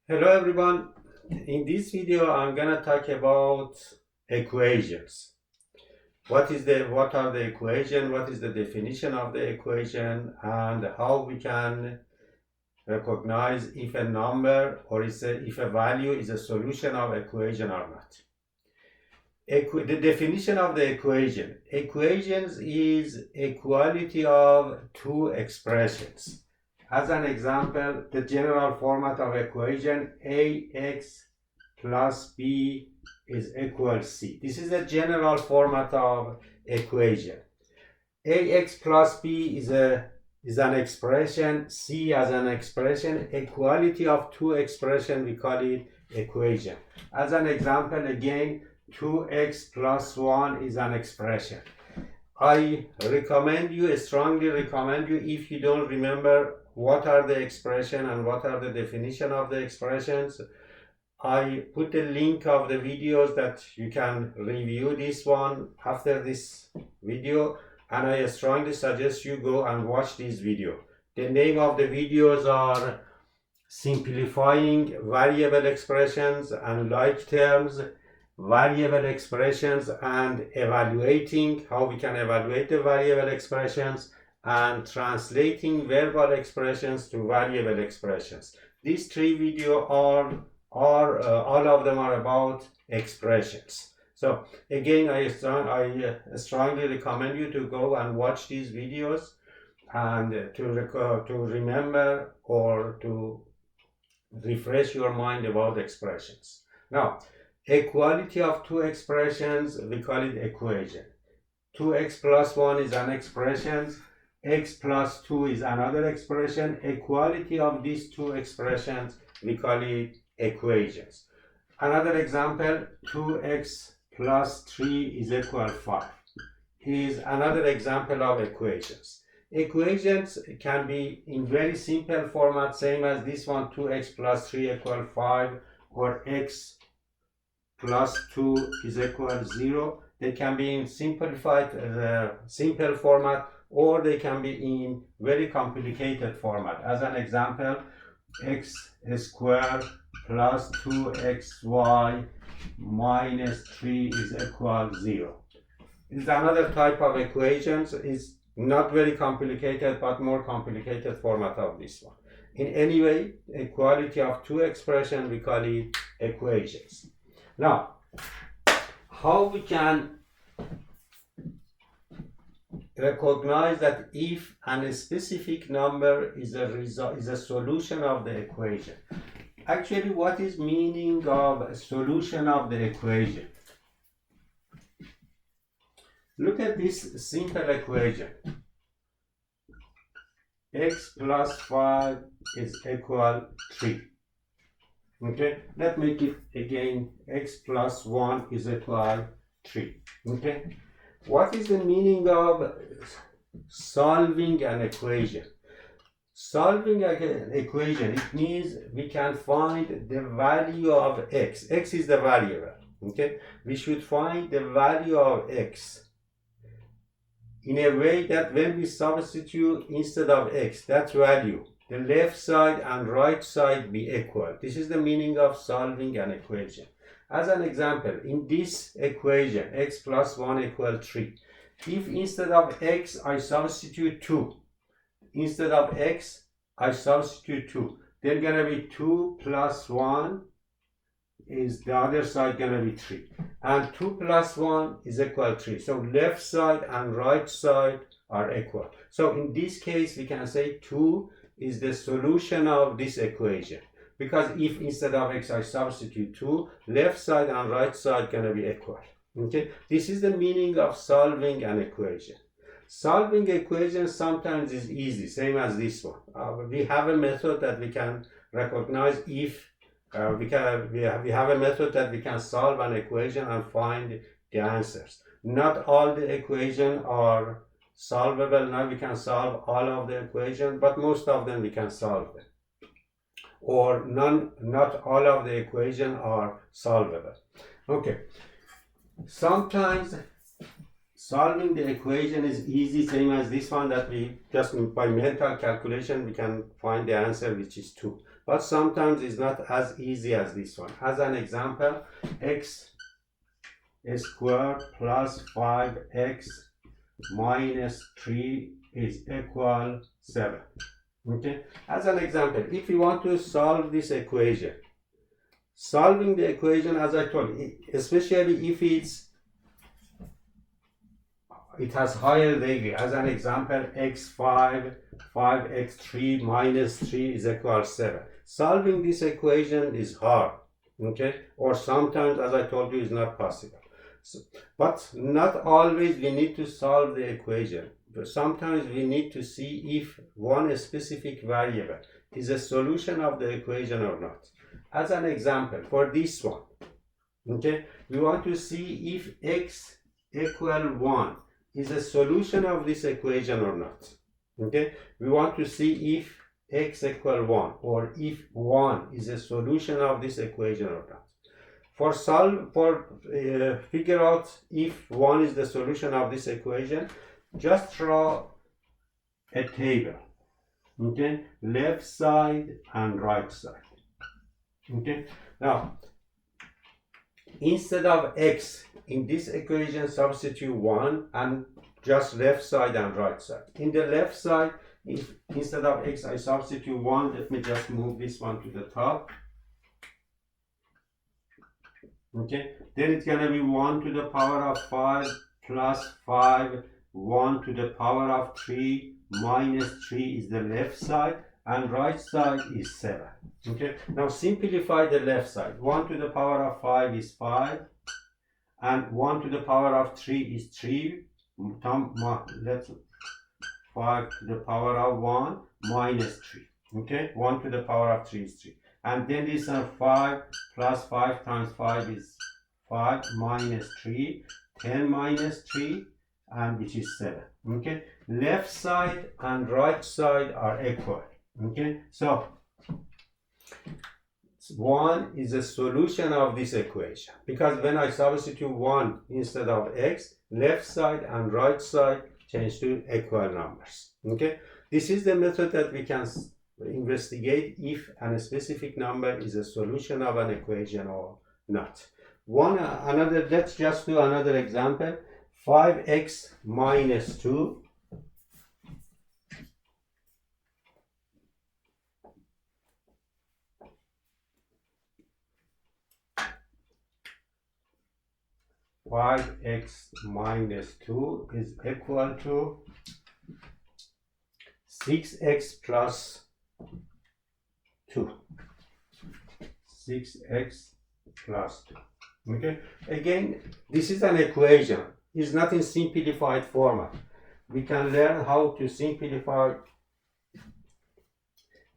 Hello everyone. In this video I'm gonna talk about equations. What are the equation, what is the definition of the equation, and how we can recognize if a number or if a value is a solution of equation or not. The definition of the equation. Equations is equality of two expressions. As an example, the general format of equation ax plus b is equal c. This is the general format of equation. Ax plus b is an expression, c as an expression, equality of two expressions, we call it equation. As an example, again, 2x plus 1 is an expression. I strongly recommend you, if you don't remember what are the expression and what are the definition of the expressions, I put a link of the videos that you can review this one after this video, and I strongly suggest you go and watch this video. The name of the videos are simplifying variable expressions and like terms, variable expressions, and evaluating, how we can evaluate the variable expressions, and translating verbal expressions to variable expressions. These three videos are all of them are about expressions. So again, I strongly recommend you to go and watch these videos and to remember or to refresh your mind about expressions. Now, equality of two expressions, we call it equation. 2x plus 1 is an expression, x plus 2 is another expression. Equality of these two expressions, we call it equations. Another example, 2x plus 3 is equal 5 is another example of equations. Equations can be in very simple format, same as this one, 2x plus 3 equal 5, or x plus 2 is equal 0. They can be in simplified, simple format, or they can be in very complicated format. As an example, x squared plus 2xy minus 3 is equal 0. It's another type of equations. It's not very complicated, but more complicated format of this one. In any way, equality of two expressions, we call it equations. Now, how we can recognize that if a specific number is a solution of the equation? Actually, what is meaning of a solution of the equation? Look at this simple equation. X plus 5 is equal 3. Okay, let's make it again. X plus 1 is equal 3. Okay, what is the meaning of solving an equation? Solving an equation, it means we can find the value of x. X is the variable. Okay, we should find the value of x in a way that when we substitute instead of x, that value, the left side and right side be equal. This is the meaning of solving an equation. As an example, in this equation, x plus 1 equal 3. If instead of x I substitute 2, instead of x I substitute 2, then gonna be 2 plus 1 is the other side gonna be 3, and 2 plus 1 is equal 3. So left side and right side are equal. So in this case we can say 2 is the solution of this equation, because if instead of x I substitute 2, left side and right side gonna be equal. Okay, this is the meaning of solving an equation. Solving equations sometimes is easy, same as this one. We have a method that we can recognize if we have a method that we can solve an equation and find the answers. Not all the equations are solvable. Now we can solve all of the equations, but most of them we can solve them. Or not all of the equations are solvable. Okay. Sometimes solving the equation is easy, same as this one, that we just by mental calculation we can find the answer, which is 2. But sometimes it's not as easy as this one. As an example, x squared plus 5x minus 3 is equal 7. Okay, as an example, if you want to solve this equation, solving the equation, as I told you, especially if it has higher degree, as an example, x5, 5x3 minus 3 is equal 7. Solving this equation is hard, okay, or sometimes, as I told you, is not possible. So, but not always we need to solve the equation. But sometimes we need to see if one specific variable is a solution of the equation or not. As an example, for this one, okay, we want to see if x equal 1 is a solution of this equation or not. Okay, we want to see if x equal 1 or if 1 is a solution of this equation or not. Figure out if 1 is the solution of this equation, just draw a table, okay, left side and right side. Okay, now instead of x in this equation, substitute 1 and just left side and right side. In the left side, if instead of x I substitute 1, let me just move this one to the top. Okay, then it's gonna be 1 to the power of 5 plus 5, 1 to the power of 3 minus 3 is the left side, and right side is 7. Okay, now simplify the left side. 1 to the power of 5 is 5, and 1 to the power of 3 is 3. Let's 5 to the power of 1 minus 3. Okay, 1 to the power of 3 is 3. And then this 5 plus 5 times 5 is 5 minus 3, 10 minus 3, and which is 7. Okay, left side and right side are equal. Okay, so 1 is a solution of this equation, because when I substitute 1 instead of x, left side and right side change to equal numbers. Okay, this is the method that we can investigate if a specific number is a solution of an equation or not. Let's just do another example. 5x minus 2 5x minus 2 is equal to 6x plus 2. 6x plus 2. Okay, again, this is an equation. It's not in simplified format. We can learn how to simplify.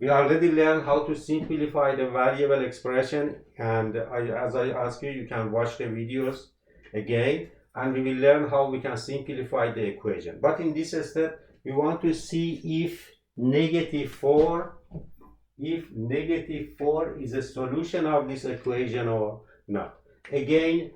We already learned how to simplify the variable expression, and as I ask you, you can watch the videos again, and we will learn how we can simplify the equation. But in this step, we want to see if negative 4 is a solution of this equation or not. Again,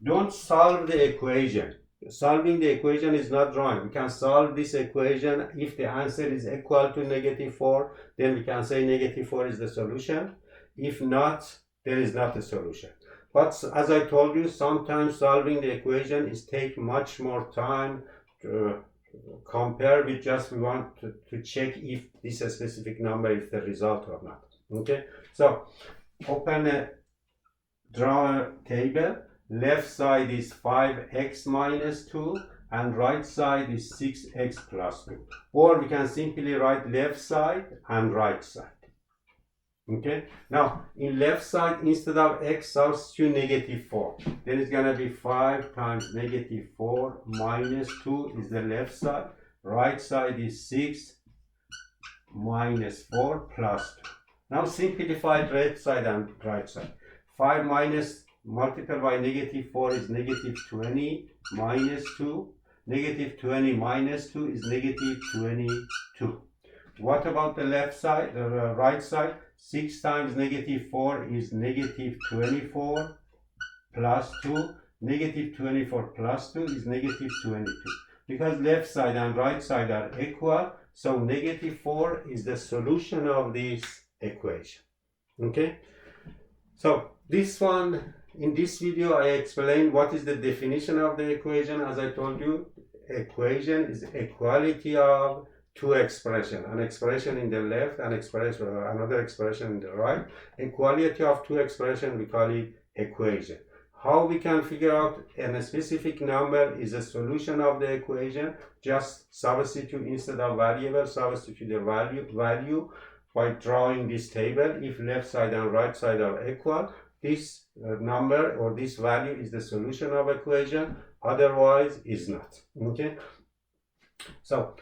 don't solve the equation. Solving the equation is not wrong. We can solve this equation. If the answer is equal to negative 4, then we can say negative 4 is the solution. If not, there is not a solution. But as I told you, sometimes solving the equation is take much more time to compare with just we want to check if this specific number is the result or not. Okay, so draw a table. Left side is 5x minus 2 and right side is 6x plus 2. Or we can simply write left side and right side. Okay, now in left side, instead of x, substitute negative 4. Then it's gonna be 5 times negative 4 minus 2 is the left side. Right side is 6 minus 4 plus 2. Now simplify left side and right side. 5 minus multiplied by negative 4 is negative 20 minus 2. Negative 20 minus 2 is negative 22. What about the left side, the right side? 6 times negative 4 is negative 24 plus 2. Negative 24 plus 2 is negative 22. Because left side and right side are equal, so negative 4 is the solution of this equation. Okay? So this one, in this video, I explained what is the definition of the equation. As I told you, equation is equality of two expressions, an expression in the left and another expression in the right. Equality of two expressions, we call it equation. How we can figure out a specific number is a solution of the equation? Just substitute, instead of variable, substitute the value by drawing this table. If left side and right side are equal, this number or this value is the solution of equation, otherwise is not. Okay, so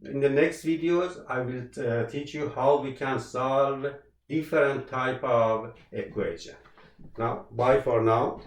in the next videos I will teach you how we can solve different type of equation. Now, bye for now.